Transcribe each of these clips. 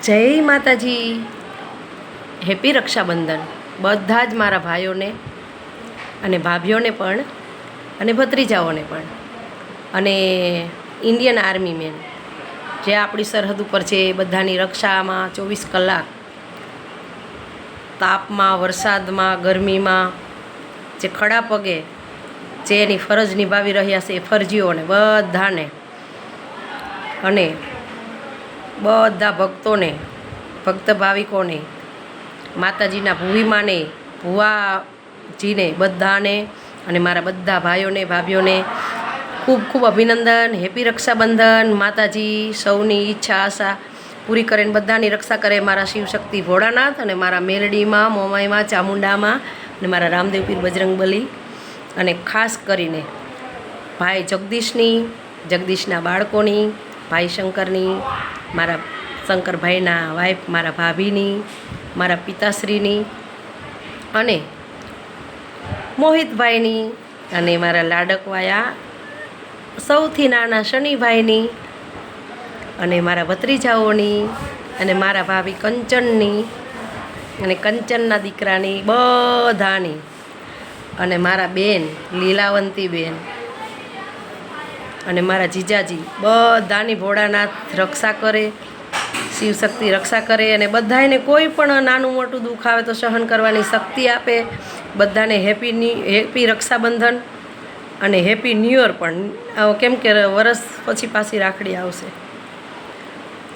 જય માતાજી, હેપી રક્ષાબંધન બધા જ મારા ભાઈઓને અને ભાભીઓને પણ અને ભત્રીજાઓને પણ અને ઇન્ડિયન આર્મી મેન જે આપણી સરહદ ઉપર છે એ બધાની રક્ષામાં 24 કલાક તાપમાં, વરસાદમાં, ગરમીમાં જે ખડા પગે જે એની ફરજ નિભાવી રહ્યા છે એ ફરજીઓને બધાને અને બધા ભક્તોને, ભક્ત ભાવિકોને, માતાજીના ભૂવીમાને, ભુવાજીને બધાને અને મારા બધા ભાઈઓને ભાભીઓને ખૂબ ખૂબ અભિનંદન. હેપી રક્ષાબંધન. માતાજી સૌની ઈચ્છા આશા પૂરી કરીને બધાની રક્ષા કરે. મારા શિવશક્તિ ભોળાનાથ અને મારા મેલડીમાં, મોમાઈમાં, ચામુંડામાં અને મારા રામદેવ પીર બજરંગબલી અને ખાસ કરીને ભાઈ જગદીશની, જગદીશના બાળકોની, ભાઈ શંકરની, મારા શંકરભાઈના વાઈફ, મારા ભાભીની, મારા પિતાશ્રીની અને મોહિતભાઈની અને મારા લાડકવાયા સૌથી નાના શનિભાઈની અને મારા ભત્રીજાઓની અને મારા ભાભી કંચનની અને કંચનના દીકરાની બધાની અને મારા બેન લીલાવંતી બેન અને મારા જીજાજી બધાની ભોળાનાથ રક્ષા કરે, શિવશક્તિ રક્ષા કરે અને બધાને કોઈ પણ નાનું મોટું દુઃખ આવે તો સહન કરવાની શક્તિ આપે. બધાને હેપી રક્ષાબંધન અને હેપી ન્યૂ યર પણ, કેમ કે વરસ પછી પાછી રાખડી આવશે.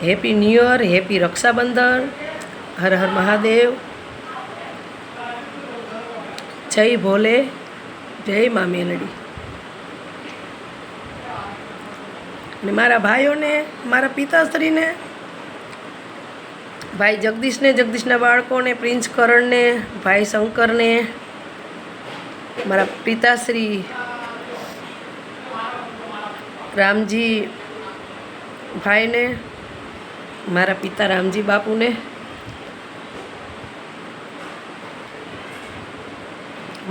Happy new year, happy Rakshabandhan. હર હર મહાદેવ. જય ભોલે, જય મા મેલડી. અને મારા ભાઈઓને, મારા પિતાશ્રીને, ભાઈ જગદીશને, જગદીશના બાળકોને, પ્રિન્સ કરણને, ભાઈ શંકરને, મારા પિતાશ્રી રામજી ભાઈને, મારા પિતા રામજી બાપુને,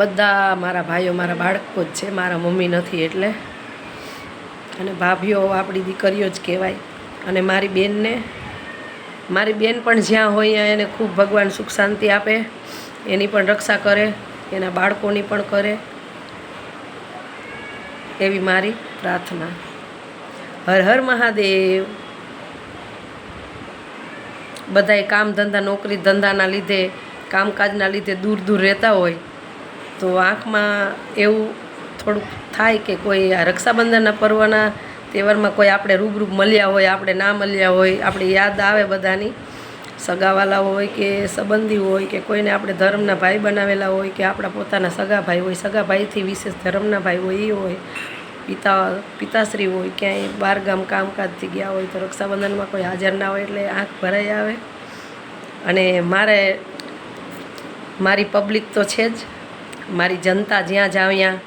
બધા મારા ભાઈઓ મારા બાળકો જ છે, મારા મમ્મી નથી એટલે. અને ભાભીઓ આપણી દીકરીઓ જ કહેવાય. અને મારી બેનને, મારી બેન પણ જ્યાં હોય ત્યાં એને ખૂબ ભગવાન સુખ શાંતિ આપે, એની પણ રક્ષા કરે, એના બાળકોની પણ કરે, એવી મારી પ્રાર્થના. હર હર મહાદેવ. બધાય કામ ધંધા, નોકરી ધંધાના લીધે, કામકાજના લીધે દૂર દૂર રહેતા હોય તો આંખમાં એવું થોડુંક થાય કે કોઈ આ રક્ષાબંધનના પર્વના તહેવારમાં કોઈ આપણે રૂબરૂ મળ્યા હોય, આપણે ના મળ્યા હોય, આપણે યાદ આવે બધાની, સગાવાલા હોય કે સંબંધી હોય કે કોઈને આપણે ધર્મના ભાઈ બનાવેલા હોય કે આપણા પોતાના સગા ભાઈ હોય, સગા ભાઈથી વિશેષ ધર્મના ભાઈ હોય એ હોય, પિતાશ્રી હોય, ક્યાંય બહારગામ કામકાજથી ગયા હોય તો રક્ષાબંધનમાં કોઈ હાજર ના હોય એટલે આંખ ભરાઈ આવે. અને મારી પબ્લિક તો છે જ, મારી જનતા જ્યાં જાવ ત્યાં,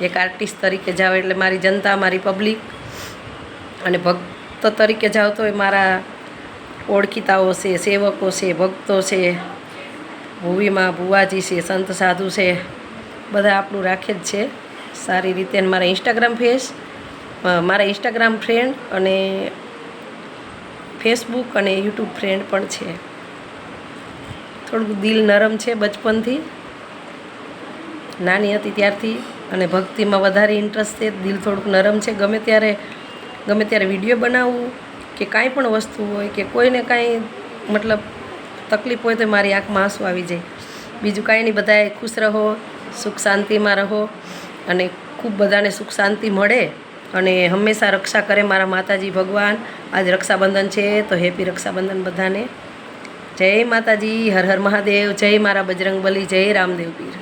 એક આર્ટિસ્ટ તરીકે જાઓ એટલે મારી જનતા, મારી પબ્લિક, અને ભક્ત તરીકે જાઓ તો એ મારા ઓળખીતાઓ છે, સેવકો છે, ભક્તો છે, ભૂવીમાં ભુવાજી છે, સંત સાધુ છે, બધા આપણું રાખે જ છે સારી રીતે. મારા ઇન્સ્ટાગ્રામ ફ્રેન્ડ અને ફેસબુક અને યુટ્યુબ ફ્રેન્ડ પણ છે. થોડુંક દિલ નરમ છે બચપનથી, નાની હતી ત્યારથી, અને ભક્તિમાં વધારે ઇન્ટરેસ્ટ છે. દિલ થોડુંક નરમ છે. ગમે ત્યારે વિડીયો બનાવવું કે કાંઈ પણ વસ્તુ હોય કે કોઈને કાંઈ મતલબ તકલીફ હોય તો મારી આંખમાં આંસુ આવી જાય. બીજું કાંઈ નહીં, બધાએ ખુશ રહો, સુખ શાંતિમાં રહો અને ખૂબ બધાને સુખ શાંતિ મળે અને હંમેશા રક્ષા કરે મારા માતાજી ભગવાન. આજ રક્ષાબંધન છે તો હેપી રક્ષાબંધન બધાને. જય માતાજી. હર હર મહાદેવ. જય મારા બજરંગબલી. જય રામદેવ પીર.